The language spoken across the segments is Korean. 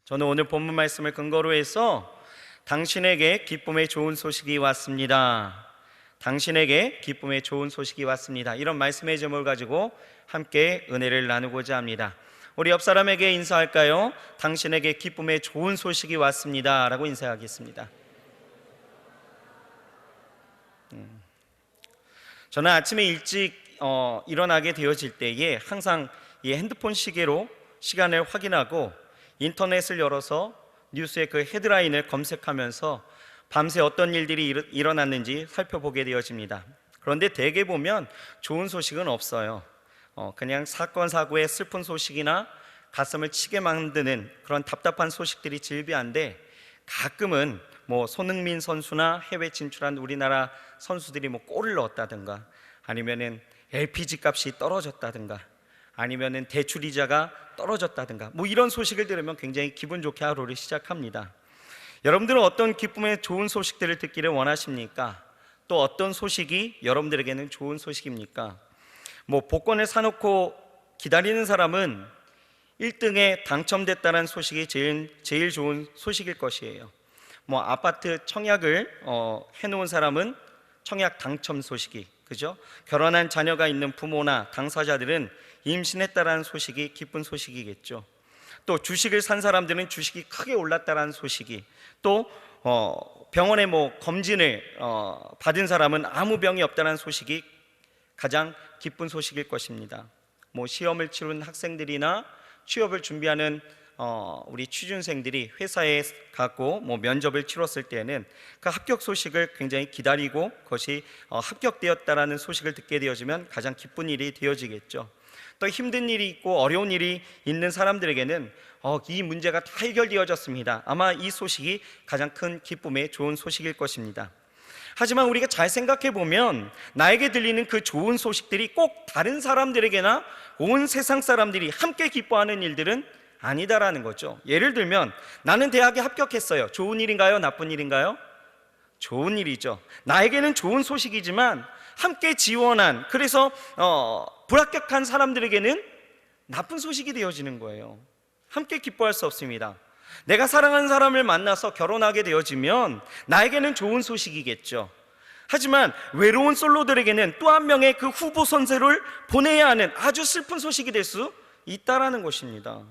저는 오늘 본문 말씀을 근거로 해서 당신에게 기쁨의 좋은 소식이 왔습니다. 당신에게 기쁨의 좋은 소식이 왔습니다. 이런 말씀의 제목을 가지고 함께 은혜를 나누고자 합니다. 우리 옆 사람에게 인사할까요? 당신에게 기쁨의 좋은 소식이 왔습니다 라고 인사하겠습니다. 저는 아침에 일찍 일어나게 되어질 때에 항상 이 핸드폰 시계로 시간을 확인하고 인터넷을 열어서 뉴스의 그 헤드라인을 검색하면서 밤새 어떤 일들이 일어났는지 살펴보게 되어집니다. 그런데 대개 보면 좋은 소식은 없어요. 그냥 사건 사고의 슬픈 소식이나 가슴을 치게 만드는 그런 답답한 소식들이 질비한데, 가끔은 손흥민 선수나 해외 진출한 우리나라 선수들이 골을 넣었다든가, 아니면은 LPG 값이 떨어졌다든가, 아니면은 대출 이자가 떨어졌다든가, 이런 소식을 들으면 굉장히 기분 좋게 하루를 시작합니다. 여러분들은 어떤 기쁨의 좋은 소식들을 듣기를 원하십니까? 또 어떤 소식이 여러분들에게는 좋은 소식입니까? 복권을 사놓고 기다리는 사람은 1등에 당첨됐다는 소식이 제일 좋은 소식일 것이에요. 아파트 청약을 해놓은 사람은 청약 당첨 소식이, 그죠? 결혼한 자녀가 있는 부모나 당사자들은 임신했다라는 소식이 기쁜 소식이겠죠. 또 주식을 산 사람들은 주식이 크게 올랐다라는 소식이, 또 병원에 검진을 받은 사람은 아무 병이 없다는 소식이 가장 기쁜 소식일 것입니다. 시험을 치른 학생들이나 취업을 준비하는 우리 취준생들이 회사에 가고 면접을 치렀을 때는 그 합격 소식을 굉장히 기다리고 그것이 합격되었다라는 소식을 듣게 되어지면 가장 기쁜 일이 되어지겠죠. 또 힘든 일이 있고 어려운 일이 있는 사람들에게는 이 문제가 다 해결되어졌습니다. 아마 이 소식이 가장 큰 기쁨의 좋은 소식일 것입니다. 하지만 우리가 잘 생각해 보면 나에게 들리는 그 좋은 소식들이 꼭 다른 사람들에게나 온 세상 사람들이 함께 기뻐하는 일들은 아니다라는 거죠. 예를 들면 나는 대학에 합격했어요. 좋은 일인가요? 나쁜 일인가요? 좋은 일이죠. 나에게는 좋은 소식이지만 함께 지원한, 그래서 불합격한 사람들에게는 나쁜 소식이 되어지는 거예요. 함께 기뻐할 수 없습니다. 내가 사랑하는 사람을 만나서 결혼하게 되어지면 나에게는 좋은 소식이겠죠. 하지만 외로운 솔로들에게는 또 한 명의 그 후보 선수를 보내야 하는 아주 슬픈 소식이 될 수 있다라는 것입니다.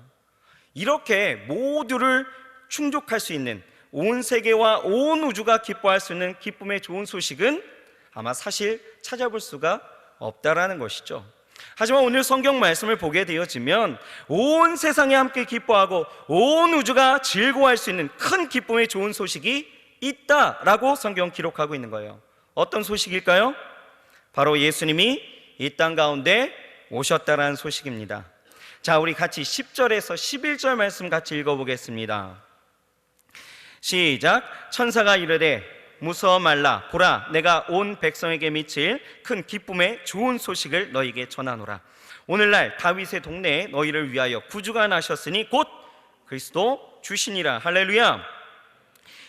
이렇게 모두를 충족할 수 있는, 온 세계와 온 우주가 기뻐할 수 있는 기쁨의 좋은 소식은 아마 사실 찾아볼 수가 없다라는 것이죠. 하지만 오늘 성경 말씀을 보게 되어지면 온 세상이 함께 기뻐하고 온 우주가 즐거워할 수 있는 큰 기쁨의 좋은 소식이 있다라고 성경 기록하고 있는 거예요. 어떤 소식일까요? 바로 예수님이 이 땅 가운데 오셨다라는 소식입니다. 자, 우리 같이 10절에서 11절 말씀 같이 읽어보겠습니다. 시작. 천사가 이르되 무서워 말라. 보라, 내가 온 백성에게 미칠 큰 기쁨의 좋은 소식을 너희에게 전하노라. 오늘날 다윗의 동네에 너희를 위하여 구주가 나셨으니 곧 그리스도 주시니라. 할렐루야.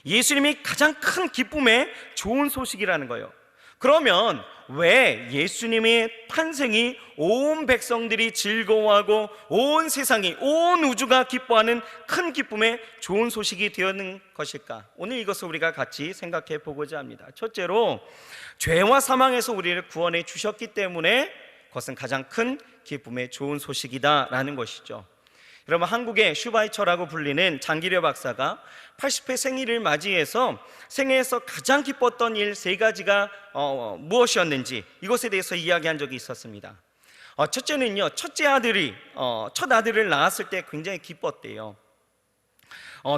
예수님이 가장 큰 기쁨의 좋은 소식이라는 거예요. 그러면 왜 예수님의 탄생이 온 백성들이 즐거워하고 온 세상이, 온 우주가 기뻐하는 큰 기쁨의 좋은 소식이 되었는 것일까? 오늘 이것을 우리가 같이 생각해 보고자 합니다. 첫째로, 죄와 사망에서 우리를 구원해 주셨기 때문에 그것은 가장 큰 기쁨의 좋은 소식이다라는 것이죠. 여러분, 한국의 슈바이처라고 불리는 장기려 박사가 80회 생일을 맞이해서 생애에서 가장 기뻤던 일 3가지가 무엇이었는지 이것에 대해서 이야기한 적이 있었습니다. 첫째는요, 첫 아들을 낳았을 때 굉장히 기뻤대요.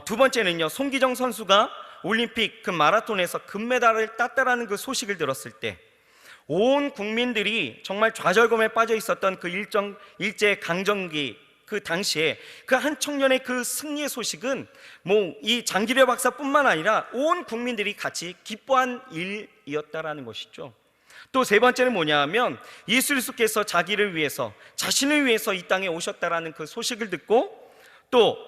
두 번째는요, 송기정 선수가 올림픽 그 마라톤에서 금메달을 땄다라는 그 소식을 들었을 때 온 국민들이 정말 좌절감에 빠져 있었던 그 일제 강점기 그 당시에 그 한 청년의 그 승리의 소식은 이 장기려 박사뿐만 아니라 온 국민들이 같이 기뻐한 일이었다라는 것이죠. 또 세 번째는 뭐냐 하면 예수 그리스도께서 자기를 위해서, 자신을 위해서 이 땅에 오셨다라는 그 소식을 듣고 또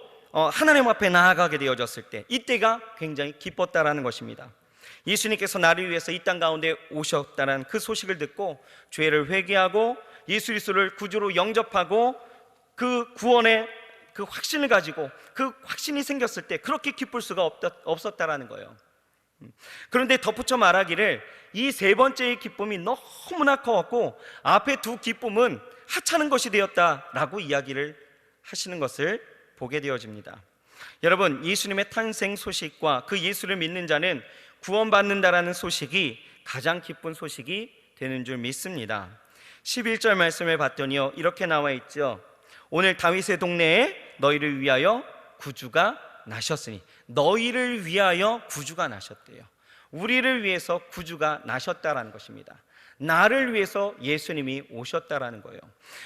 하나님 앞에 나아가게 되어졌을 때, 이때가 굉장히 기뻤다라는 것입니다. 예수님께서 나를 위해서 이 땅 가운데 오셨다는 그 소식을 듣고 죄를 회개하고 예수 그리스도를 구주로 영접하고 그 구원의 그 확신을 가지고 그 확신이 생겼을 때 그렇게 기쁠 수가 없었다라는 거예요. 그런데 덧붙여 말하기를 이 세 번째의 기쁨이 너무나 커왔고 앞에 두 기쁨은 하찮은 것이 되었다라고 이야기를 하시는 것을 보게 되어집니다. 여러분, 예수님의 탄생 소식과 그 예수를 믿는 자는 구원받는다라는 소식이 가장 기쁜 소식이 되는 줄 믿습니다. 11절 말씀을 봤더니요, 이렇게 나와 있죠. 오늘 다윗의 동네에 너희를 위하여 구주가 나셨으니. 너희를 위하여 구주가 나셨대요. 우리를 위해서 구주가 나셨다라는 것입니다. 나를 위해서 예수님이 오셨다라는 거예요.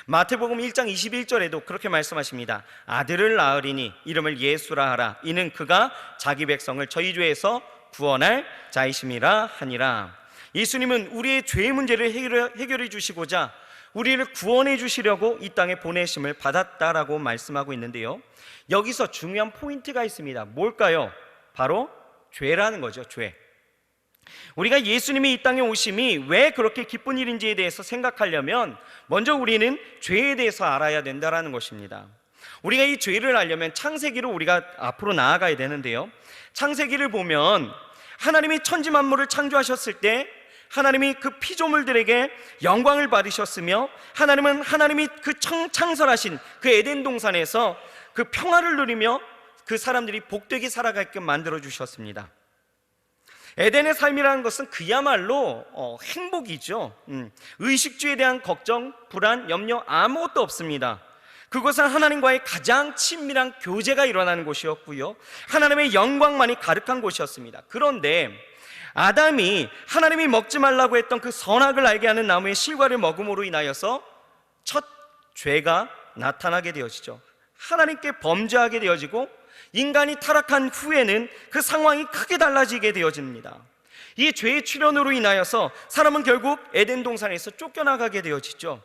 마태복음 1장 21절에도 그렇게 말씀하십니다. 아들을 낳으리니 이름을 예수라 하라. 이는 그가 자기 백성을 저희 죄에서 구원할 자이심이라 하니라. 예수님은 우리의 죄의 문제를 해결해 주시고자 우리를 구원해 주시려고 이 땅에 보내심을 받았다라고 말씀하고 있는데요, 여기서 중요한 포인트가 있습니다. 뭘까요? 바로 죄라는 거죠. 죄. 우리가 예수님이 이 땅에 오심이 왜 그렇게 기쁜 일인지에 대해서 생각하려면 먼저 우리는 죄에 대해서 알아야 된다는 것입니다. 우리가 이 죄를 알려면 창세기로 우리가 앞으로 나아가야 되는데요, 창세기를 보면 하나님이 천지 만물을 창조하셨을 때 하나님이 그 피조물들에게 영광을 받으셨으며 하나님이 그 창설하신 그 에덴 동산에서 그 평화를 누리며 그 사람들이 복되게 살아가게끔 만들어 주셨습니다. 에덴의 삶이라는 것은 그야말로 행복이죠. 의식주에 대한 걱정, 불안, 염려 아무것도 없습니다. 그것은 하나님과의 가장 친밀한 교제가 일어나는 곳이었고요, 하나님의 영광만이 가득한 곳이었습니다. 그런데 아담이 하나님이 먹지 말라고 했던 그 선악을 알게 하는 나무의 실과를 먹음으로 인하여서 첫 죄가 나타나게 되어지죠. 하나님께 범죄하게 되어지고 인간이 타락한 후에는 그 상황이 크게 달라지게 되어집니다. 이 죄의 출현으로 인하여서 사람은 결국 에덴 동산에서 쫓겨나가게 되어지죠.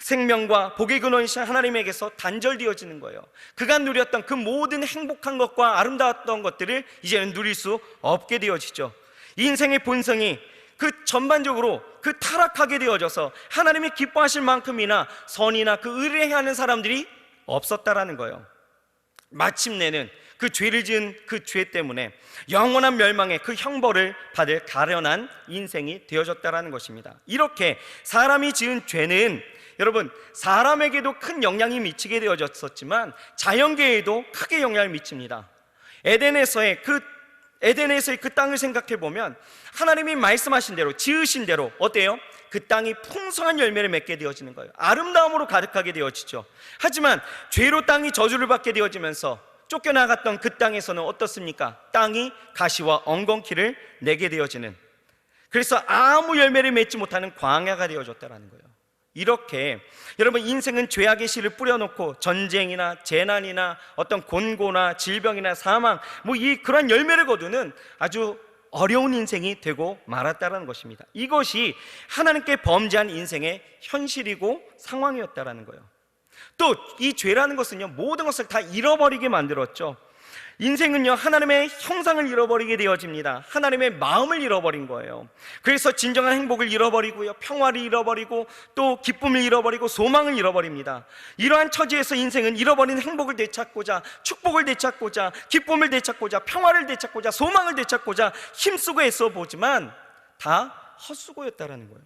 생명과 복의 근원이신 하나님에게서 단절되어지는 거예요. 그간 누렸던 그 모든 행복한 것과 아름다웠던 것들을 이제는 누릴 수 없게 되어지죠. 인생의 본성이 그 전반적으로 그 타락하게 되어져서 하나님이 기뻐하실 만큼이나 선이나 그 의를 행하는 사람들이 없었다라는 거예요. 마침내는 그 죄를 지은 그 죄 때문에 영원한 멸망의 그 형벌을 받을 가련한 인생이 되어졌다라는 것입니다. 이렇게 사람이 지은 죄는 여러분, 사람에게도 큰 영향이 미치게 되어졌었지만 자연계에도 크게 영향을 미칩니다. 에덴에서의 그 땅을 생각해 보면 하나님이 말씀하신 대로, 지으신 대로 어때요? 그 땅이 풍성한 열매를 맺게 되어지는 거예요. 아름다움으로 가득하게 되어지죠. 하지만 죄로 땅이 저주를 받게 되어지면서 쫓겨나갔던 그 땅에서는 어떻습니까? 땅이 가시와 엉겅퀴를 내게 되어지는, 그래서 아무 열매를 맺지 못하는 광야가 되어졌다는 거예요. 이렇게 여러분, 인생은 죄악의 씨를 뿌려놓고 전쟁이나 재난이나 어떤 곤고나 질병이나 사망 그런 열매를 거두는 아주 어려운 인생이 되고 말았다는 것입니다. 이것이 하나님께 범죄한 인생의 현실이고 상황이었다는 거예요. 또 이 죄라는 것은요, 모든 것을 다 잃어버리게 만들었죠. 인생은요, 하나님의 형상을 잃어버리게 되어집니다. 하나님의 마음을 잃어버린 거예요. 그래서 진정한 행복을 잃어버리고요, 평화를 잃어버리고 또 기쁨을 잃어버리고 소망을 잃어버립니다. 이러한 처지에서 인생은 잃어버린 행복을 되찾고자, 축복을 되찾고자, 기쁨을 되찾고자, 평화를 되찾고자, 소망을 되찾고자 힘쓰고 애써 보지만 다 헛수고였다라는 거예요.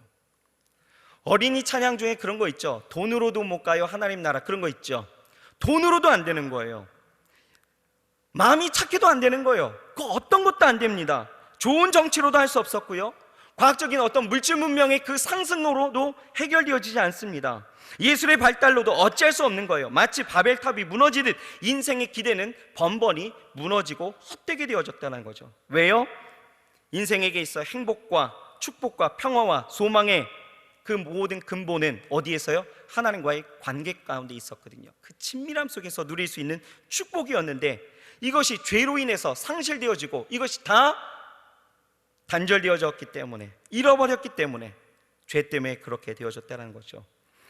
어린이 찬양 중에 그런 거 있죠. 돈으로도 못 가요 하나님 나라, 그런 거 있죠. 돈으로도 안 되는 거예요. 마음이 착해도 안 되는 거예요. 그 어떤 것도 안 됩니다. 좋은 정치로도 할 수 없었고요, 과학적인 어떤 물질 문명의 그 상승으로도 해결되어지지 않습니다. 예술의 발달로도 어찌할 수 없는 거예요. 마치 바벨탑이 무너지듯 인생의 기대는 번번이 무너지고 헛되게 되어졌다는 거죠. 왜요? 인생에게 있어 행복과 축복과 평화와 소망의 그 모든 근본은 어디에서요? 하나님과의 관계 가운데 있었거든요. 그 친밀함 속에서 누릴 수 있는 축복이었는데 이것이 죄로 인해서 상실되어지고 이것이 다 단절되어졌기 때문에, 잃어버렸기 때문에 죄 때문에 그렇게 되어졌다는 거죠.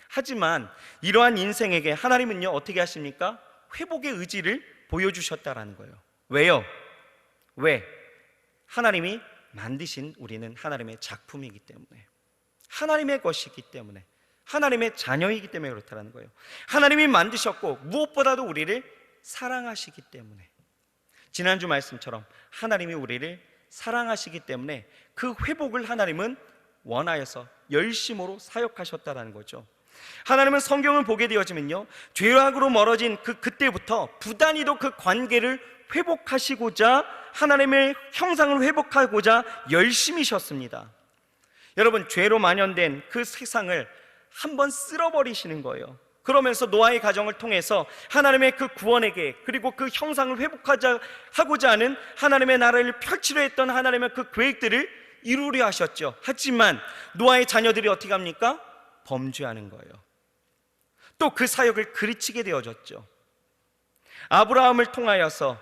하지만 이러한 인생에게 하나님은요, 어떻게 하십니까? 회복의 의지를 보여주셨다라는 거예요. 왜요? 왜? 하나님이 만드신 우리는 하나님의 작품이기 때문에, 하나님의 것이기 때문에, 하나님의 자녀이기 때문에 그렇다는 거예요. 하나님이 만드셨고 무엇보다도 우리를 사랑하시기 때문에, 지난주 말씀처럼 하나님이 우리를 사랑하시기 때문에 그 회복을 하나님은 원하여서 열심으로 사역하셨다는 거죠. 하나님은 성경을 보게 되어지면요, 죄악으로 멀어진 그때부터 부단히도 그 관계를 회복하시고자, 하나님의 형상을 회복하고자 열심히셨습니다. 여러분, 죄로 만연된 그 세상을 한번 쓸어버리시는 거예요. 그러면서 노아의 가정을 통해서 하나님의 그 구원의 계획, 그리고 그 형상을 하고자 하는 하나님의 나라를 펼치려 했던 하나님의 그 계획들을 이루려 하셨죠. 하지만 노아의 자녀들이 어떻게 합니까? 범죄하는 거예요. 또 그 사역을 그르치게 되어졌죠. 아브라함을 통하여서,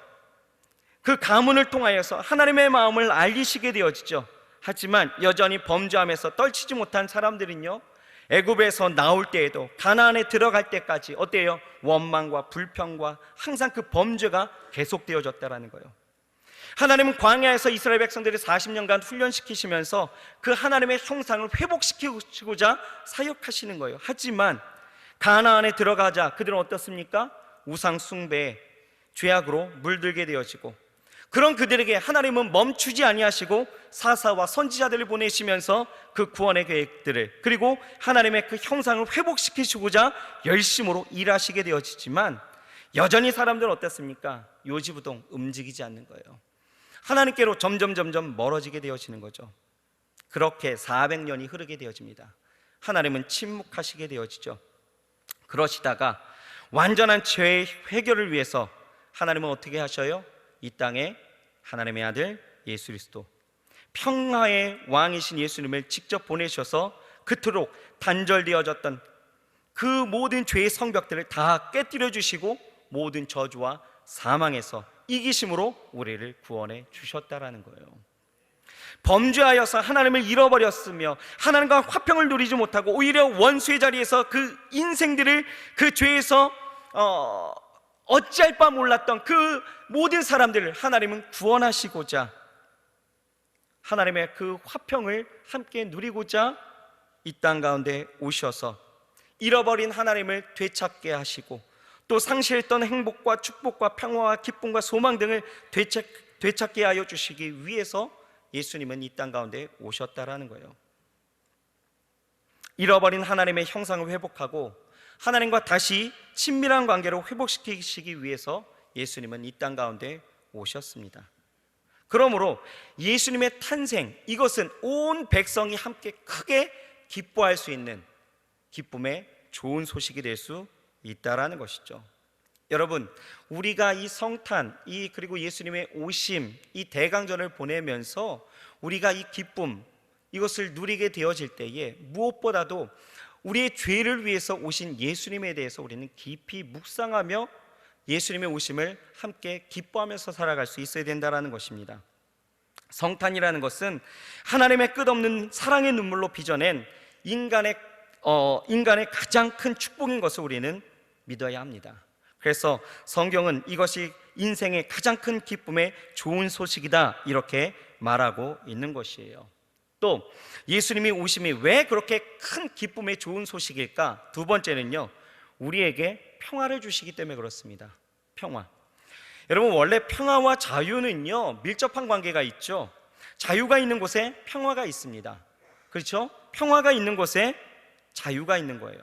그 가문을 통하여서 하나님의 마음을 알리시게 되어지죠. 하지만 여전히 범죄하면서 떨치지 못한 사람들은요, 애굽에서 나올 때에도 가나안에 들어갈 때까지 어때요? 원망과 불평과 항상 그 범죄가 계속되어졌다는 거예요. 하나님은 광야에서 이스라엘 백성들을 40년간 훈련시키시면서 그 하나님의 형상을 회복시키고자 사역하시는 거예요. 하지만 가나안에 들어가자 그들은 어떻습니까? 우상 숭배에, 죄악으로 물들게 되어지고, 그런 그들에게 하나님은 멈추지 아니하시고 사사와 선지자들을 보내시면서 그 구원의 계획들을, 그리고 하나님의 그 형상을 회복시키시고자 열심으로 일하시게 되어지지만, 여전히 사람들은 어떻습니까? 요지부동 움직이지 않는 거예요. 하나님께로 점점 멀어지게 되어지는 거죠. 그렇게 400년이 흐르게 되어집니다. 하나님은 침묵하시게 되어지죠. 그러시다가 완전한 죄의 해결을 위해서 하나님은 어떻게 하셔요? 이 땅에 하나님의 아들 예수 그리스도, 평화의 왕이신 예수님을 직접 보내셔서 그토록 단절되어졌던 그 모든 죄의 성벽들을 다 깨뜨려 주시고 모든 저주와 사망에서 이기심으로 우리를 구원해 주셨다라는 거예요. 범죄하여서 하나님을 잃어버렸으며 하나님과 화평을 누리지 못하고 오히려 원수의 자리에서 그 인생들을 그 죄에서 어찌할 바 몰랐던 그 모든 사람들을 하나님은 구원하시고자, 하나님의 그 화평을 함께 누리고자 이 땅 가운데 오셔서 잃어버린 하나님을 되찾게 하시고, 또 상실했던 행복과 축복과 평화와 기쁨과 소망 등을 되찾게 하여 주시기 위해서 예수님은 이 땅 가운데 오셨다라는 거예요. 잃어버린 하나님의 형상을 회복하고 하나님과 다시 친밀한 관계로 회복시키시기 위해서 예수님은 이 땅 가운데 오셨습니다. 그러므로 예수님의 탄생, 이것은 온 백성이 함께 크게 기뻐할 수 있는 기쁨의 좋은 소식이 될 수 있다라는 것이죠. 여러분, 우리가 이 성탄, 그리고 예수님의 오심, 이 대강전을 보내면서 우리가 이 기쁨, 이것을 누리게 되어질 때에 무엇보다도 우리의 죄를 위해서 오신 예수님에 대해서 우리는 깊이 묵상하며 예수님의 오심을 함께 기뻐하면서 살아갈 수 있어야 된다는 것입니다. 성탄이라는 것은 하나님의 끝없는 사랑의 눈물로 빚어낸 인간의 가장 큰 축복인 것을 우리는 믿어야 합니다. 그래서 성경은 이것이 인생의 가장 큰 기쁨의 좋은 소식이다, 이렇게 말하고 있는 것이에요. 또 예수님이 오심이 왜 그렇게 큰 기쁨의 좋은 소식일까? 두 번째는요, 우리에게 평화를 주시기 때문에 그렇습니다. 평화. 여러분, 원래 평화와 자유는요 밀접한 관계가 있죠. 자유가 있는 곳에 평화가 있습니다. 그렇죠? 평화가 있는 곳에 자유가 있는 거예요.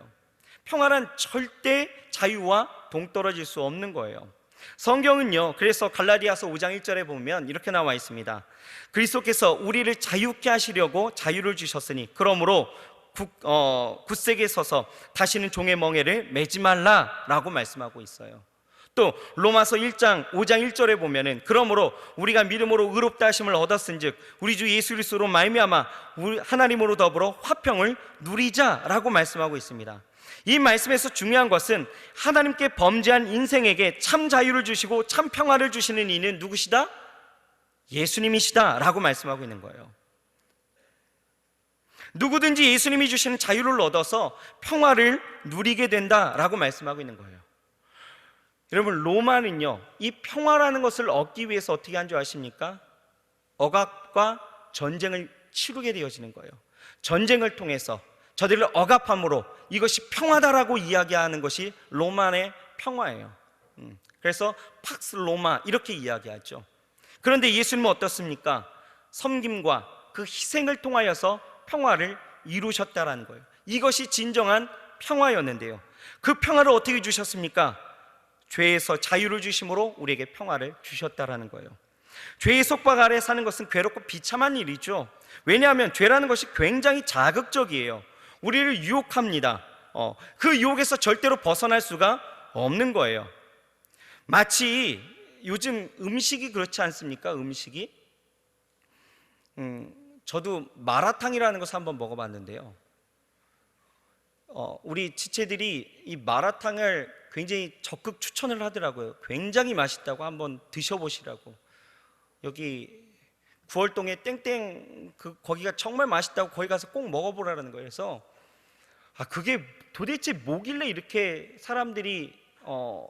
평화란 절대 자유와 동떨어질 수 없는 거예요. 성경은요, 그래서 갈라디아서 5장 1절에 보면 이렇게 나와 있습니다. 그리스도께서 우리를 자유케 하시려고 자유를 주셨으니 그러므로 굳세게 서서 다시는 종의 멍에를 매지 말라라고 말씀하고 있어요. 또 로마서 1장 5장 1절에 보면은 그러므로 우리가 믿음으로 의롭다 하심을 얻었은즉 우리 주 예수 그리스도로 말미암아 하나님으로 더불어 화평을 누리자라고 말씀하고 있습니다. 이 말씀에서 중요한 것은 하나님께 범죄한 인생에게 참 자유를 주시고 참 평화를 주시는 이는 누구시다? 예수님이시다 라고 말씀하고 있는 거예요. 누구든지 예수님이 주시는 자유를 얻어서 평화를 누리게 된다라고 말씀하고 있는 거예요. 여러분, 로마는요 이 평화라는 것을 얻기 위해서 어떻게 한 줄 아십니까? 억압과 전쟁을 치르게 되어지는 거예요. 전쟁을 통해서 저들을 억압함으로 이것이 평화다라고 이야기하는 것이 로마의 평화예요. 그래서 팍스 로마 이렇게 이야기하죠. 그런데 예수님은 어떻습니까? 섬김과 그 희생을 통하여서 평화를 이루셨다라는 거예요. 이것이 진정한 평화였는데요. 그 평화를 어떻게 주셨습니까? 죄에서 자유를 주심으로 우리에게 평화를 주셨다라는 거예요. 죄의 속박 아래 사는 것은 괴롭고 비참한 일이죠. 왜냐하면 죄라는 것이 굉장히 자극적이에요. 우리를 유혹합니다. 그 유혹에서 절대로 벗어날 수가 없는 거예요. 마치 요즘 음식이 그렇지 않습니까? 음식이 저도 마라탕이라는 것을 한번 먹어봤는데요. 우리 지체들이 이 마라탕을 굉장히 적극 추천을 하더라고요. 굉장히 맛있다고 한번 드셔보시라고. 여기 구월동에 땡땡 거기가 정말 맛있다고 거기 가서 꼭 먹어보라는 거예요. 그래서 그게 도대체 뭐길래 이렇게 사람들이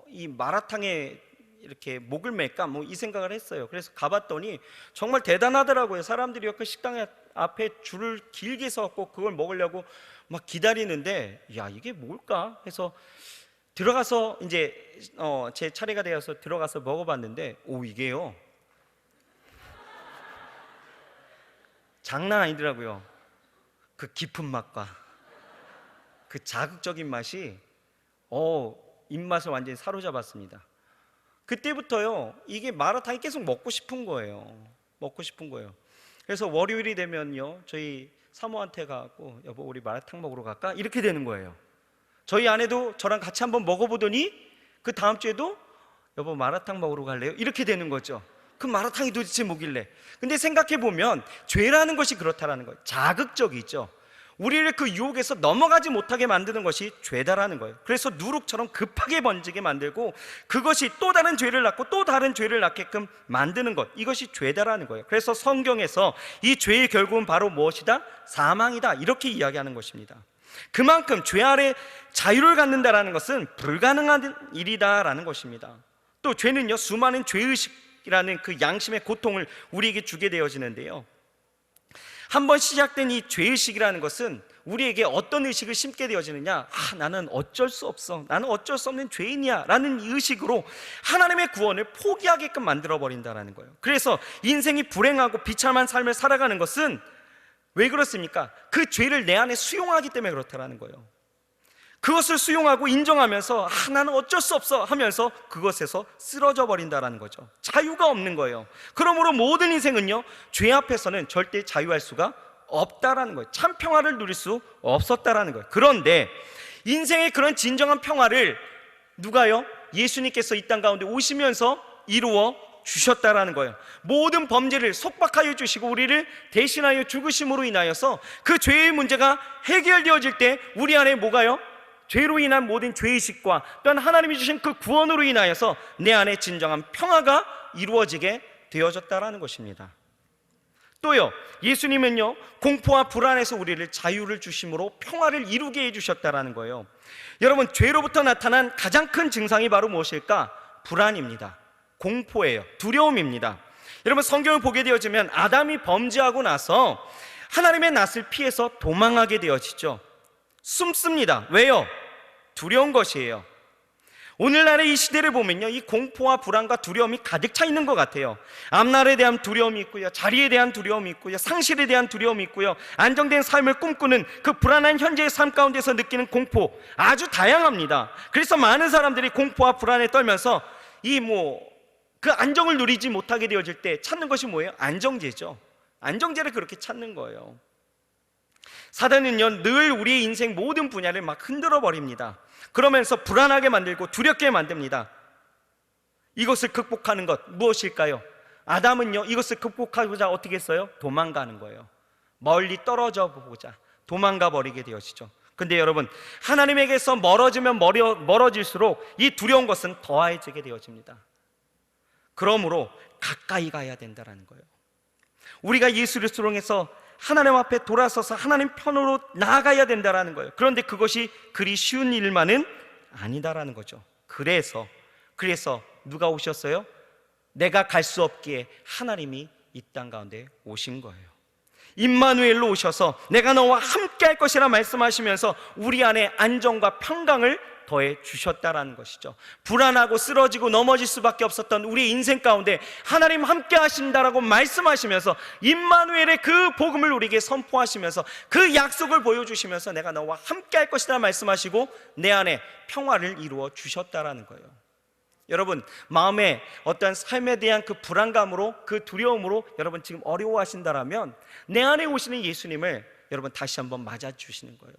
이 마라탕에 이렇게 목을 맬까 뭐 이 생각을 했어요. 그래서 가봤더니 정말 대단하더라고요. 사람들이 그 식당 앞에 줄을 길게 서고 그걸 먹으려고 막 기다리는데 야 이게 뭘까 해서 들어가서 이제 제 차례가 되어서 들어가서 먹어봤는데 이게요 장난 아니더라고요. 그 깊은 맛과 그 자극적인 맛이 입맛을 완전히 사로잡았습니다. 그때부터요 이게 마라탕이 계속 먹고 싶은 거예요. 그래서 월요일이 되면요 저희 사모한테 가고 여보 우리 마라탕 먹으러 갈까? 이렇게 되는 거예요. 저희 아내도 저랑 같이 한번 먹어보더니 그 다음 주에도 여보 마라탕 먹으러 갈래요? 이렇게 되는 거죠. 그 마라탕이 도대체 뭐길래? 근데 생각해보면 죄라는 것이 그렇다라는 거예요. 자극적이죠. 우리를 그 유혹에서 넘어가지 못하게 만드는 것이 죄다라는 거예요. 그래서 누룩처럼 급하게 번지게 만들고 그것이 또 다른 죄를 낳고 또 다른 죄를 낳게끔 만드는 것, 이것이 죄다라는 거예요. 그래서 성경에서 이 죄의 결국은 바로 무엇이다? 사망이다 이렇게 이야기하는 것입니다. 그만큼 죄 아래 자유를 갖는다라는 것은 불가능한 일이다라는 것입니다. 또 죄는요 수많은 죄의식이라는 그 양심의 고통을 우리에게 주게 되어지는데요, 한번 시작된 이 죄의식이라는 것은 우리에게 어떤 의식을 심게 되어지느냐, 나는 어쩔 수 없어, 나는 어쩔 수 없는 죄인이야 라는 의식으로 하나님의 구원을 포기하게끔 만들어버린다는 거예요. 그래서 인생이 불행하고 비참한 삶을 살아가는 것은 왜 그렇습니까? 그 죄를 내 안에 수용하기 때문에 그렇다는 거예요. 그것을 수용하고 인정하면서 나는 어쩔 수 없어 하면서 그것에서 쓰러져 버린다는 거죠. 자유가 없는 거예요. 그러므로 모든 인생은요 죄 앞에서는 절대 자유할 수가 없다라는 거예요. 참 평화를 누릴 수 없었다라는 거예요. 그런데 인생의 그런 진정한 평화를 누가요? 예수님께서 이 땅 가운데 오시면서 이루어 주셨다라는 거예요. 모든 범죄를 속박하여 주시고 우리를 대신하여 죽으심으로 인하여서 그 죄의 문제가 해결되어질 때 우리 안에 뭐가요? 죄로 인한 모든 죄의식과 또한 하나님이 주신 그 구원으로 인하여서 내 안에 진정한 평화가 이루어지게 되어졌다라는 것입니다. 또요, 예수님은요 공포와 불안에서 우리를 자유를 주심으로 평화를 이루게 해주셨다라는 거예요. 여러분, 죄로부터 나타난 가장 큰 증상이 바로 무엇일까? 불안입니다. 공포예요. 두려움입니다. 여러분, 성경을 보게 되어지면 아담이 범죄하고 나서 하나님의 낯을 피해서 도망하게 되어지죠. 숨습니다. 왜요? 두려운 것이에요. 오늘날의 이 시대를 보면요 이 공포와 불안과 두려움이 가득 차 있는 것 같아요. 앞날에 대한 두려움이 있고요, 자리에 대한 두려움이 있고요, 상실에 대한 두려움이 있고요, 안정된 삶을 꿈꾸는 그 불안한 현재의 삶 가운데서 느끼는 공포, 아주 다양합니다. 그래서 많은 사람들이 공포와 불안에 떨면서 그 안정을 누리지 못하게 되어질 때 찾는 것이 뭐예요? 안정제죠. 안정제를 그렇게 찾는 거예요. 사단은요 늘 우리의 인생 모든 분야를 막 흔들어 버립니다. 그러면서 불안하게 만들고 두렵게 만듭니다. 이것을 극복하는 것 무엇일까요? 아담은요 이것을 극복하고자 어떻게 했어요? 도망가는 거예요. 멀리 떨어져 보고자 도망가 버리게 되어지죠. 근데 여러분, 하나님에게서 멀어지면 멀어질수록 이 두려운 것은 더해지게 되어집니다. 그러므로 가까이 가야 된다는 거예요. 우리가 예수를 수용해서 하나님 앞에 돌아서서 하나님 편으로 나아가야 된다는 거예요. 그런데 그것이 그리 쉬운 일만은 아니다라는 거죠. 그래서 누가 오셨어요? 내가 갈 수 없기에 하나님이 이 땅 가운데 오신 거예요. 임마누엘로 오셔서 내가 너와 함께 할 것이라 말씀하시면서 우리 안에 안정과 평강을 더해 주셨다라는 것이죠. 불안하고 쓰러지고 넘어질 수밖에 없었던 우리 인생 가운데 하나님 함께 하신다라고 말씀하시면서 임마누엘의 그 복음을 우리에게 선포하시면서 그 약속을 보여주시면서 내가 너와 함께 할 것이라 말씀하시고 내 안에 평화를 이루어 주셨다라는 거예요. 여러분, 마음에 어떤 삶에 대한 그 불안감으로, 그 두려움으로 여러분 지금 어려워하신다라면 내 안에 오시는 예수님을 여러분 다시 한번 맞아주시는 거예요.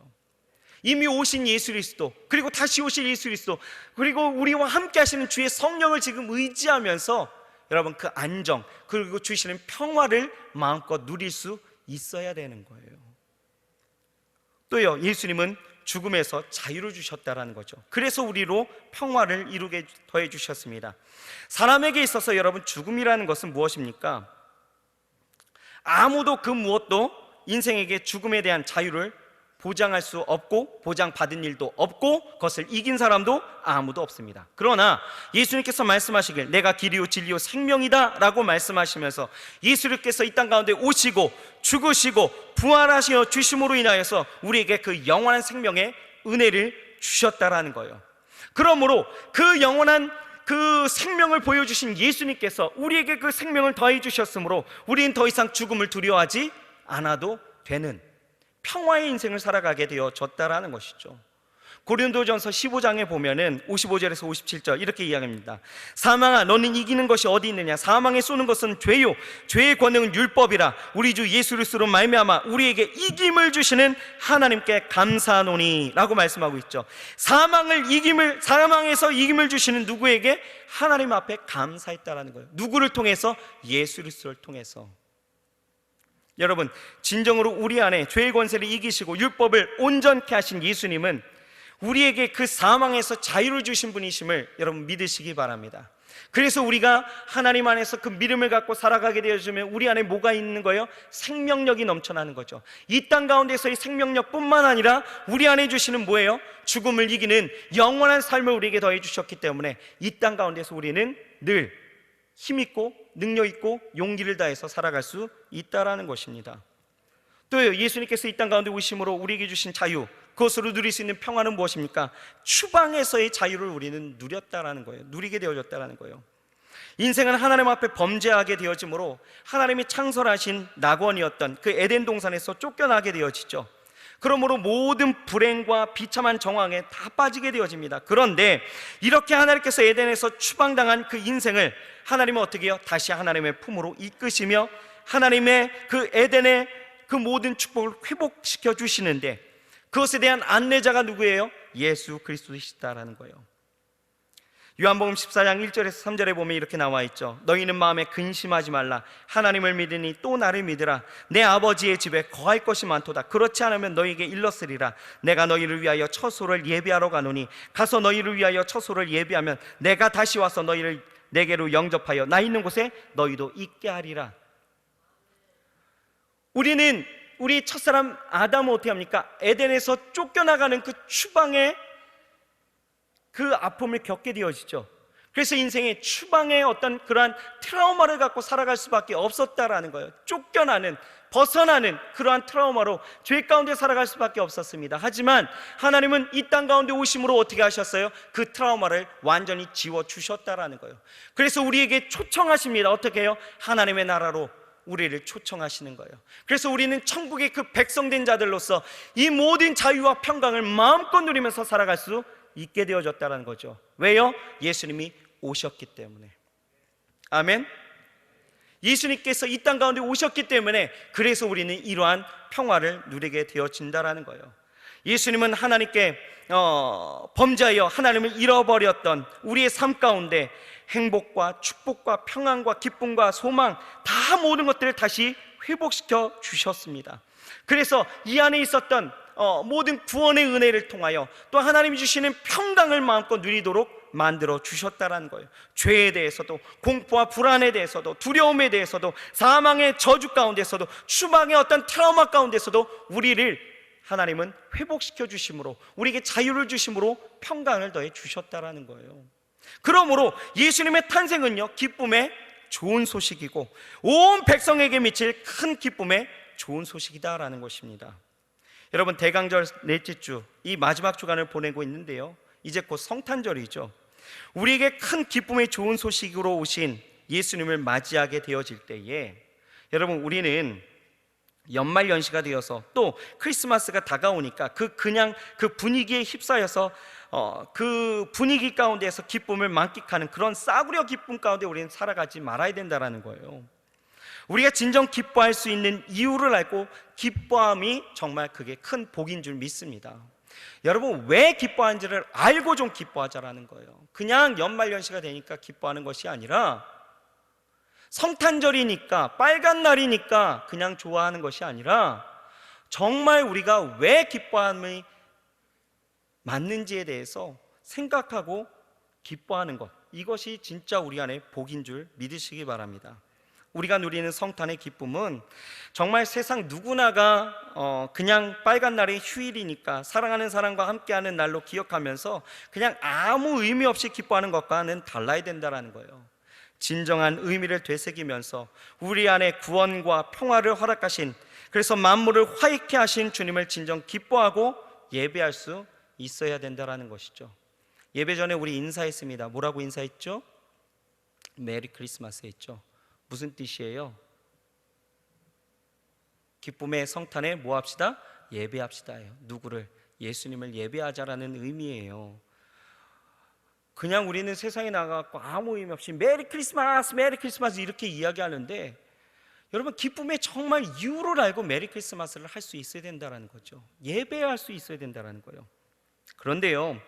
이미 오신 예수 그리스도, 그리고 다시 오실 예수 그리스도, 그리고 우리와 함께 하시는 주의 성령을 지금 의지하면서 여러분 그 안정, 그리고 주시는 평화를 마음껏 누릴 수 있어야 되는 거예요. 또요, 예수님은 죽음에서 자유를 주셨다라는 거죠. 그래서 우리로 평화를 이루게 더해 주셨습니다. 사람에게 있어서 여러분 죽음이라는 것은 무엇입니까? 아무도 그 무엇도 인생에게 죽음에 대한 자유를 보장할 수 없고 보장받은 일도 없고 그것을 이긴 사람도 아무도 없습니다. 그러나 예수님께서 말씀하시길 내가 길이요 진리요 생명이다 라고 말씀하시면서 예수님께서 이 땅 가운데 오시고 죽으시고 부활하시어 주심으로 인하여서 우리에게 그 영원한 생명의 은혜를 주셨다라는 거예요. 그러므로 그 영원한 그 생명을 보여주신 예수님께서 우리에게 그 생명을 더해 주셨으므로 우리는 더 이상 죽음을 두려워하지 않아도 되는 평화의 인생을 살아가게 되어졌다라는 것이죠. 고린도전서 15장에 보면은 55절에서 57절 이렇게 이야기합니다. 사망아 너는 이기는 것이 어디 있느냐? 사망에 쏘는 것은 죄요 죄의 권능은 율법이라. 우리 주 예수 그리스도로 말미암아 우리에게 이김을 주시는 하나님께 감사하노니 라고 말씀하고 있죠. 사망에서 이김을 주시는 누구에게? 하나님 앞에 감사했다라는 거예요. 누구를 통해서? 예수 그리스도를 통해서. 여러분, 진정으로 우리 안에 죄의 권세를 이기시고 율법을 온전케 하신 예수님은 우리에게 그 사망에서 자유를 주신 분이심을 여러분 믿으시기 바랍니다. 그래서 우리가 하나님 안에서 그 믿음을 갖고 살아가게 되어지면 우리 안에 뭐가 있는 거예요? 생명력이 넘쳐나는 거죠. 이 땅 가운데서의 생명력뿐만 아니라 우리 안에 주시는 뭐예요? 죽음을 이기는 영원한 삶을 우리에게 더해 주셨기 때문에 이 땅 가운데서 우리는 늘 힘있고 능력있고 용기를 다해서 살아갈 수 있다라는 것입니다. 또 예수님께서 이 땅 가운데 오심으로 우리에게 주신 자유, 그것으로 누릴 수 있는 평화는 무엇입니까? 추방에서의 자유를 우리는 누렸다라는 거예요. 누리게 되어졌다라는 거예요. 인생은 하나님 앞에 범죄하게 되어지므로 하나님이 창설하신 낙원이었던 그 에덴 동산에서 쫓겨나게 되어지죠. 그러므로 모든 불행과 비참한 정황에 다 빠지게 되어집니다. 그런데 이렇게 하나님께서 에덴에서 추방당한 그 인생을 하나님은 어떻게 해요? 다시 하나님의 품으로 이끄시며 하나님의 그 에덴의 그 모든 축복을 회복시켜 주시는데 그것에 대한 안내자가 누구예요? 예수 그리스도이시다라는 거예요. 요한복음 14장 1절에서 3절에 보면 이렇게 나와 있죠. 너희는 마음에 근심하지 말라. 하나님을 믿으니 또 나를 믿으라. 내 아버지의 집에 거할 것이 많도다. 그렇지 않으면 너희에게 일렀으리라. 내가 너희를 위하여 처소를 예비하러 가노니 가서 너희를 위하여 처소를 예비하면 내가 다시 와서 너희를 내게로 영접하여 나 있는 곳에 너희도 있게 하리라. 우리 첫사람 아담은 어떻게 합니까? 에덴에서 쫓겨나가는 그 추방의 그 아픔을 겪게 되어지죠. 그래서 인생의 추방의 어떤 그러한 트라우마를 갖고 살아갈 수밖에 없었다라는 거예요. 쫓겨나는, 벗어나는 그러한 트라우마로 죄 가운데 살아갈 수밖에 없었습니다. 하지만 하나님은 이 땅 가운데 오심으로 어떻게 하셨어요? 그 트라우마를 완전히 지워주셨다라는 거예요. 그래서 우리에게 초청하십니다. 어떻게 해요? 하나님의 나라로 우리를 초청하시는 거예요. 그래서 우리는 천국의 그 백성된 자들로서 이 모든 자유와 평강을 마음껏 누리면서 살아갈 수 있게 되어졌다는 거죠. 왜요? 예수님이 오셨기 때문에. 아멘. 예수님께서 이 땅 가운데 오셨기 때문에 그래서 우리는 이러한 평화를 누리게 되어진다라는 거예요. 예수님은 하나님께 범죄하여 하나님을 잃어버렸던 우리의 삶 가운데 행복과 축복과 평안과 기쁨과 소망 다 모든 것들을 다시 회복시켜 주셨습니다. 그래서 이 안에 있었던 모든 구원의 은혜를 통하여 또 하나님이 주시는 평강을 마음껏 누리도록 만들어 주셨다라는 거예요. 죄에 대해서도, 공포와 불안에 대해서도, 두려움에 대해서도, 사망의 저주 가운데서도, 추방의 어떤 트라우마 가운데서도 우리를 하나님은 회복시켜 주심으로, 우리에게 자유를 주심으로 평강을 더해 주셨다라는 거예요. 그러므로 예수님의 탄생은요, 기쁨의 좋은 소식이고 온 백성에게 미칠 큰 기쁨의 좋은 소식이다라는 것입니다. 여러분, 대강절 넷째 주, 이 마지막 주간을 보내고 있는데요, 이제 곧 성탄절이죠. 우리에게 큰 기쁨의 좋은 소식으로 오신 예수님을 맞이하게 되어질 때에 여러분, 우리는 연말연시가 되어서 또 크리스마스가 다가오니까 그냥 그 분위기에 휩싸여서 그 분위기 가운데에서 기쁨을 만끽하는 그런 싸구려 기쁨 가운데 우리는 살아가지 말아야 된다는 거예요. 우리가 진정 기뻐할 수 있는 이유를 알고 기뻐함이 정말 그게 큰 복인 줄 믿습니다. 여러분, 왜 기뻐하는지를 알고 좀 기뻐하자라는 거예요. 그냥 연말연시가 되니까 기뻐하는 것이 아니라, 성탄절이니까, 빨간 날이니까 그냥 좋아하는 것이 아니라, 정말 우리가 왜 기뻐함이 맞는지에 대해서 생각하고 기뻐하는 것, 이것이 진짜 우리 안에 복인 줄 믿으시기 바랍니다. 우리가 누리는 성탄의 기쁨은 정말 세상 누구나가 그냥 빨간 날이 휴일이니까 사랑하는 사람과 함께하는 날로 기억하면서 그냥 아무 의미 없이 기뻐하는 것과는 달라야 된다는 거예요. 진정한 의미를 되새기면서 우리 안에 구원과 평화를 허락하신, 그래서 만물을 화익케 하신 주님을 진정 기뻐하고 예배할 수 있어야 된다는 것이죠. 예배 전에 우리 인사했습니다. 뭐라고 인사했죠? 메리 크리스마스 했죠. 무슨 뜻이에요? 기쁨의 성탄에 뭐 합시다? 예배합시다. 누구를? 예수님을 예배하자라는 의미예요. 그냥 우리는 세상에 나가고 아무 의미 없이 메리 크리스마스, 메리 크리스마스 이렇게 이야기하는데, 여러분, 기쁨의 정말 이유를 알고 메리 크리스마스를 할 수 있어야 된다는 거죠. 예배할 수 있어야 된다는 거예요. 그런데요,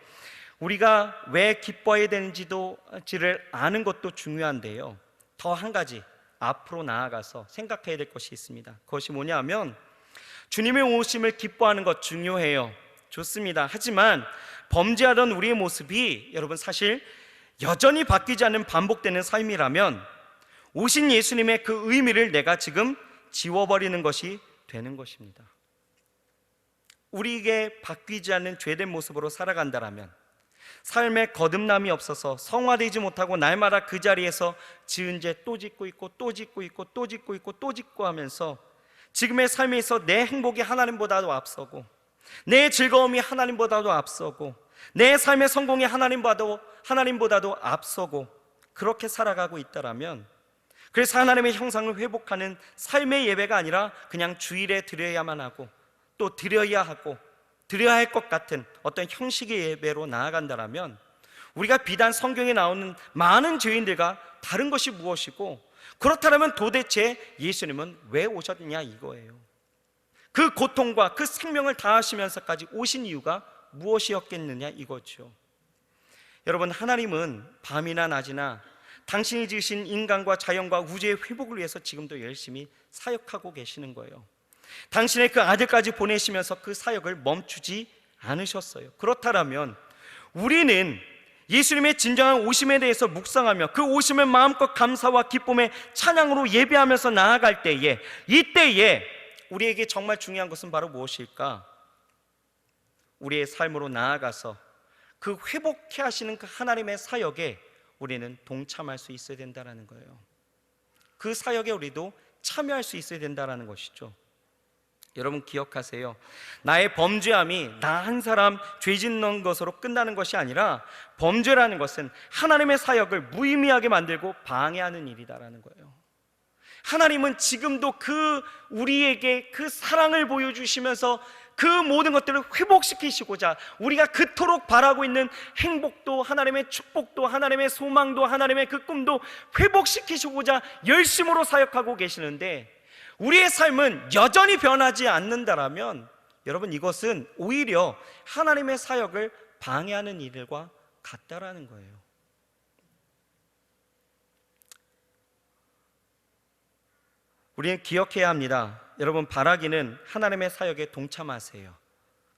우리가 왜 기뻐해야 되는지를 아는 것도 중요한데요, 더 한 가지 앞으로 나아가서 생각해야 될 것이 있습니다. 그것이 뭐냐면, 주님의 오심을 기뻐하는 것 중요해요. 좋습니다. 하지만 범죄하던 우리의 모습이 여러분 사실 여전히 바뀌지 않는 반복되는 삶이라면 오신 예수님의 그 의미를 내가 지금 지워버리는 것이 되는 것입니다. 우리에게 바뀌지 않는 죄된 모습으로 살아간다라면, 삶에 거듭남이 없어서 성화되지 못하고 날마다 그 자리에서 지은 죄 또 짓고 있고 또 짓고 있고 또 짓고 있고 또 짓고 하면서 지금의 삶에서 내 행복이 하나님보다도 앞서고, 내 즐거움이 하나님보다도 앞서고, 내 삶의 성공이 하나님보다도 앞서고 그렇게 살아가고 있다라면, 그래서 하나님의 형상을 회복하는 삶의 예배가 아니라 그냥 주일에 드려야만 하고 또 드려야 하고 드려야 할 것 같은 어떤 형식의 예배로 나아간다라면, 우리가 비단 성경에 나오는 많은 죄인들과 다른 것이 무엇이고, 그렇다면 도대체 예수님은 왜 오셨느냐 이거예요. 그 고통과 그 생명을 다하시면서까지 오신 이유가 무엇이었겠느냐 이거죠. 여러분, 하나님은 밤이나 낮이나 당신이 지으신 인간과 자연과 우주의 회복을 위해서 지금도 열심히 사역하고 계시는 거예요. 당신의 그 아들까지 보내시면서 그 사역을 멈추지 않으셨어요. 그렇다면 우리는 예수님의 진정한 오심에 대해서 묵상하며 그 오심을 마음껏 감사와 기쁨의 찬양으로 예배하면서 나아갈 때에, 이때에 우리에게 정말 중요한 것은 바로 무엇일까? 우리의 삶으로 나아가서 그 회복해 하시는 그 하나님의 사역에 우리는 동참할 수 있어야 된다는 거예요. 그 사역에 우리도 참여할 수 있어야 된다는 것이죠. 여러분 기억하세요. 나의 범죄함이 나 한 사람 죄 짓는 것으로 끝나는 것이 아니라, 범죄라는 것은 하나님의 사역을 무의미하게 만들고 방해하는 일이다라는 거예요. 하나님은 지금도 우리에게 그 사랑을 보여주시면서 그 모든 것들을 회복시키시고자, 우리가 그토록 바라고 있는 행복도, 하나님의 축복도, 하나님의 소망도, 하나님의 그 꿈도 회복시키시고자 열심으로 사역하고 계시는데, 우리의 삶은 여전히 변하지 않는다라면 여러분, 이것은 오히려 하나님의 사역을 방해하는 일과 같다라는 거예요. 우리는 기억해야 합니다. 여러분, 바라기는 하나님의 사역에 동참하세요.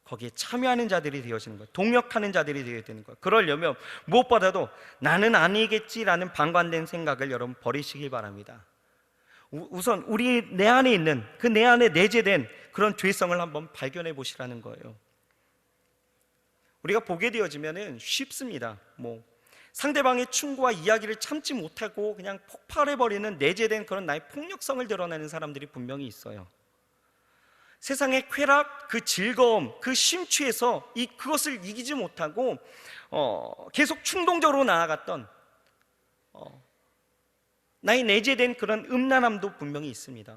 거기에 참여하는 자들이 되어지는 거예요. 동역하는 자들이 되어야 되는 거예요. 그러려면 무엇보다도 나는 아니겠지라는 방관된 생각을 여러분 버리시길 바랍니다. 우선 내 안에 있는 내 안에 내재된 그런 죄성을 한번 발견해 보시라는 거예요. 우리가 보게 되어지면은 쉽습니다. 상대방의 충고와 이야기를 참지 못하고 그냥 폭발해버리는 내재된 그런 나의 폭력성을 드러내는 사람들이 분명히 있어요. 세상의 쾌락, 그 즐거움, 그 심취에서 그것을 이기지 못하고 계속 충동적으로 나아갔던 나의 내재된 그런 음란함도 분명히 있습니다.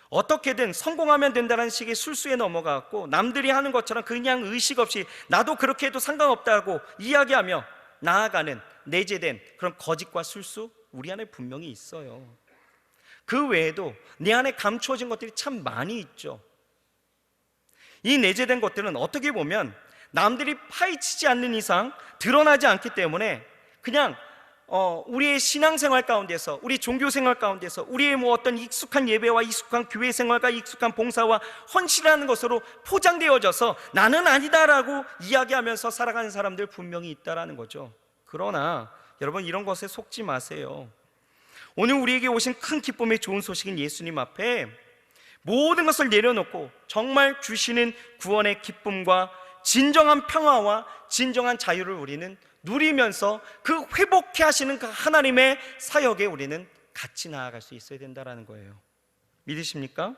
어떻게든 성공하면 된다는 식의 술수에 넘어가고 남들이 하는 것처럼 그냥 의식 없이 나도 그렇게 해도 상관없다고 이야기하며 나아가는 내재된 그런 거짓과 술수, 우리 안에 분명히 있어요. 그 외에도 내 안에 감추어진 것들이 참 많이 있죠. 이 내재된 것들은 어떻게 보면 남들이 파헤치지 않는 이상 드러나지 않기 때문에 그냥 우리의 신앙생활 가운데서, 우리 종교생활 가운데서 우리의 어떤 익숙한 예배와 익숙한 교회생활과 익숙한 봉사와 헌신하는 것으로 포장되어져서 나는 아니다라고 이야기하면서 살아가는 사람들 분명히 있다라는 거죠. 그러나 여러분, 이런 것에 속지 마세요. 오늘 우리에게 오신 큰 기쁨의 좋은 소식인 예수님 앞에 모든 것을 내려놓고 정말 주시는 구원의 기쁨과 진정한 평화와 진정한 자유를 우리는 누리면서 그 회복해 하시는 그 하나님의 사역에 우리는 같이 나아갈 수 있어야 된다는 거예요. 믿으십니까?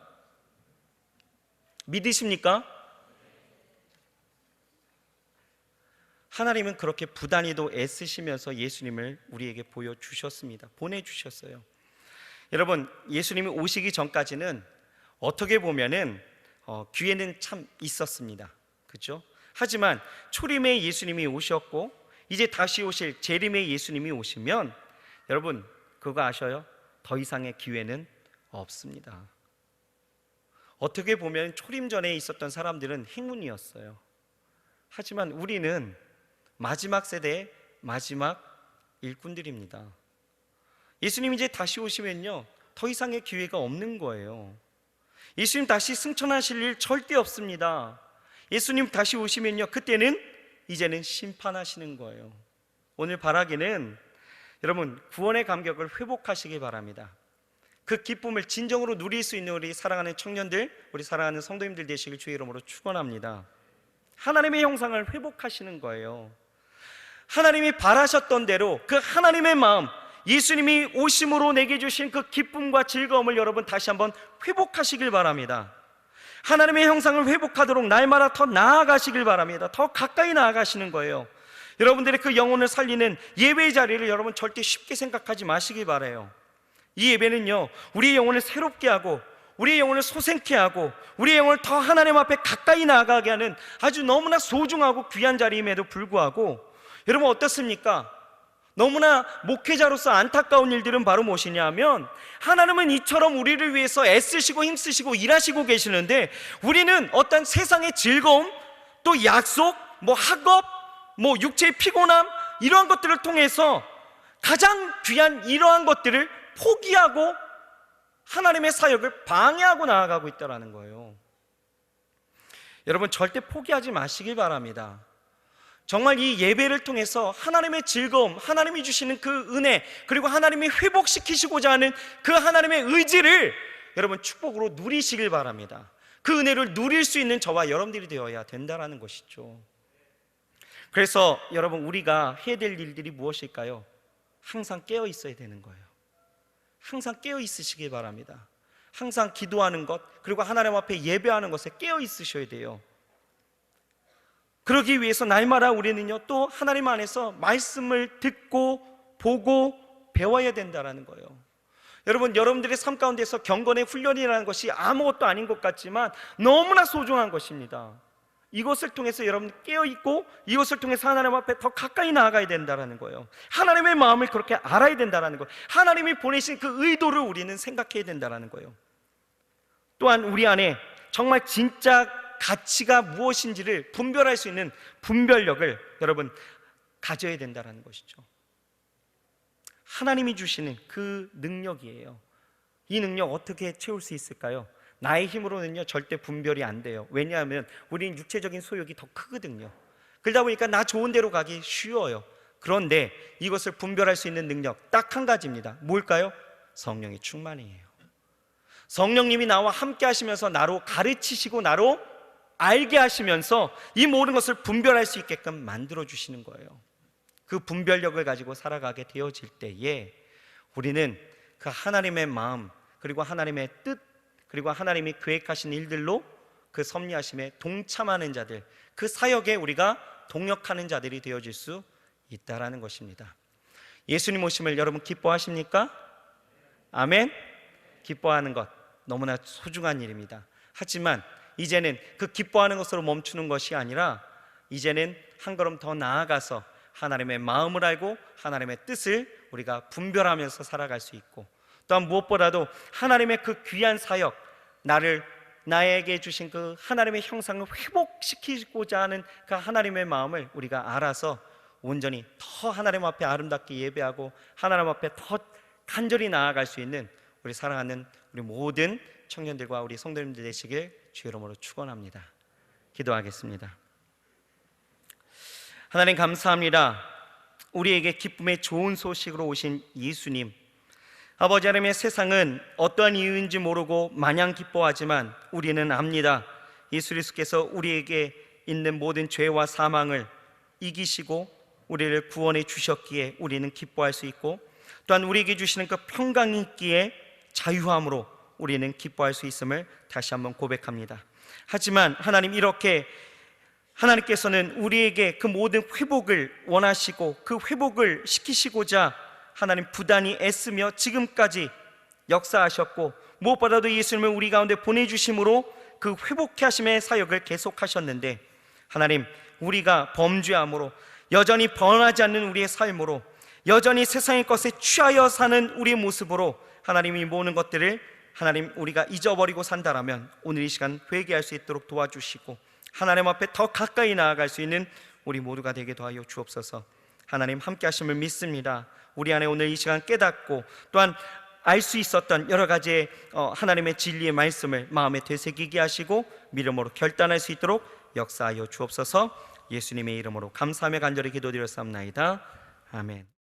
믿으십니까? 하나님은 그렇게 부단히도 애쓰시면서 예수님을 우리에게 보여주셨습니다. 보내주셨어요. 여러분, 예수님이 오시기 전까지는 어떻게 보면은 기회는 참 있었습니다. 그렇죠? 하지만 초림에 예수님이 오셨고 이제 다시 오실 재림의 예수님이 오시면 여러분, 그거 아셔요? 더 이상의 기회는 없습니다. 어떻게 보면 초림 전에 있었던 사람들은 행운이었어요. 하지만 우리는 마지막 세대의 마지막 일꾼들입니다. 예수님 이제 다시 오시면요, 더 이상의 기회가 없는 거예요. 예수님 다시 승천하실 일 절대 없습니다. 예수님 다시 오시면요, 그때는 이제는 심판하시는 거예요. 오늘 바라기는 여러분, 구원의 감격을 회복하시기 바랍니다. 그 기쁨을 진정으로 누릴 수 있는 우리 사랑하는 청년들, 우리 사랑하는 성도님들 되시길 주의 이름으로 축원합니다. 하나님의 형상을 회복하시는 거예요. 하나님이 바라셨던 대로 그 하나님의 마음, 예수님이 오심으로 내게 주신 그 기쁨과 즐거움을 여러분 다시 한번 회복하시길 바랍니다. 하나님의 형상을 회복하도록 날마다 더 나아가시길 바랍니다. 더 가까이 나아가시는 거예요. 여러분들의 그 영혼을 살리는 예배의 자리를 여러분 절대 쉽게 생각하지 마시길 바라요. 이 예배는요, 우리의 영혼을 새롭게 하고 우리의 영혼을 소생케 하고 우리의 영혼을 더 하나님 앞에 가까이 나아가게 하는 아주 너무나 소중하고 귀한 자리임에도 불구하고 여러분 어떻습니까? 너무나 목회자로서 안타까운 일들은 바로 무엇이냐 하면 하나님은 이처럼 우리를 위해서 애쓰시고 힘쓰시고 일하시고 계시는데 우리는 어떤 세상의 즐거움, 또 약속, 학업, 육체의 피곤함, 이러한 것들을 통해서 가장 귀한 이러한 것들을 포기하고 하나님의 사역을 방해하고 나아가고 있다는 거예요. 여러분 절대 포기하지 마시길 바랍니다. 정말 이 예배를 통해서 하나님의 즐거움, 하나님이 주시는 그 은혜, 그리고 하나님이 회복시키시고자 하는 그 하나님의 의지를 여러분 축복으로 누리시길 바랍니다. 그 은혜를 누릴 수 있는 저와 여러분들이 되어야 된다는 것이죠. 그래서 여러분 우리가 해야 될 일들이 무엇일까요? 항상 깨어 있어야 되는 거예요. 항상 깨어 있으시길 바랍니다. 항상 기도하는 것, 그리고 하나님 앞에 예배하는 것에 깨어 있으셔야 돼요. 그러기 위해서 날마다 우리는요 또 하나님 안에서 말씀을 듣고 보고 배워야 된다는 거예요. 여러분들의 삶 가운데서 경건의 훈련이라는 것이 아무것도 아닌 것 같지만 너무나 소중한 것입니다. 이것을 통해서 여러분 깨어있고 이것을 통해서 하나님 앞에 더 가까이 나아가야 된다는 거예요. 하나님의 마음을 그렇게 알아야 된다는 거예요. 하나님이 보내신 그 의도를 우리는 생각해야 된다는 거예요. 또한 우리 안에 정말 진짜 가치가 무엇인지를 분별할 수 있는 분별력을 여러분 가져야 된다는 것이죠. 하나님이 주시는 그 능력이에요. 이 능력 어떻게 채울 수 있을까요? 나의 힘으로는요 절대 분별이 안 돼요. 왜냐하면 우리는 육체적인 소욕이 더 크거든요. 그러다 보니까 나 좋은 데로 가기 쉬워요. 그런데 이것을 분별할 수 있는 능력 딱 한 가지입니다. 뭘까요? 성령의 충만이에요. 성령님이 나와 함께 하시면서 나로 가르치시고 나로 알게 하시면서 이 모든 것을 분별할 수 있게끔 만들어 주시는 거예요. 그 분별력을 가지고 살아가게 되어질 때에 우리는 그 하나님의 마음, 그리고 하나님의 뜻, 그리고 하나님이 계획하신 일들로 그 섭리하심에 동참하는 자들, 그 사역에 우리가 동역하는 자들이 되어질 수 있다라는 것입니다. 예수님 오심을 여러분 기뻐하십니까? 아멘. 기뻐하는 것 너무나 소중한 일입니다. 하지만 이제는 그 기뻐하는 것으로 멈추는 것이 아니라 이제는 한 걸음 더 나아가서 하나님의 마음을 알고 하나님의 뜻을 우리가 분별하면서 살아갈 수 있고, 또한 무엇보다도 하나님의 그 귀한 사역, 나에게 주신 그 하나님의 형상을 회복시키고자 하는 그 하나님의 마음을 우리가 알아서 온전히 더 하나님 앞에 아름답게 예배하고 하나님 앞에 더 간절히 나아갈 수 있는 우리 사랑하는 우리 모든 청년들과 우리 성도님들 되시길 주의 이름으로 축원합니다. 기도하겠습니다. 하나님 감사합니다. 우리에게 기쁨의 좋은 소식으로 오신 예수님, 아버지 하나님의 세상은 어떠한 이유인지 모르고 마냥 기뻐하지만 우리는 압니다. 예수 그리스도께서 우리에게 있는 모든 죄와 사망을 이기시고 우리를 구원해 주셨기에 우리는 기뻐할 수 있고, 또한 우리에게 주시는 그 평강이 있기에 자유함으로 우리는 기뻐할 수 있음을 다시 한번 고백합니다. 하지만 하나님, 이렇게 하나님께서는 우리에게 그 모든 회복을 원하시고 그 회복을 시키시고자 하나님 부단히 애쓰며 지금까지 역사하셨고, 무엇보다도 예수님을 우리 가운데 보내주심으로 그 회복케 하심의 사역을 계속하셨는데, 하나님, 우리가 범죄함으로 여전히 변하지 않는 우리의 삶으로 여전히 세상의 것에 취하여 사는 우리의 모습으로 하나님이 모든 것들을 하나님 우리가 잊어버리고 산다라면 오늘 이 시간 회개할 수 있도록 도와주시고 하나님 앞에 더 가까이 나아갈 수 있는 우리 모두가 되게 도와여 주옵소서. 하나님 함께 하심을 믿습니다. 우리 안에 오늘 이 시간 깨닫고 또한 알 수 있었던 여러 가지의 하나님의 진리의 말씀을 마음에 되새기게 하시고 믿음으로 결단할 수 있도록 역사하여 주옵소서. 예수님의 이름으로 감사하며 간절히 기도드렸사옵나이다. 아멘.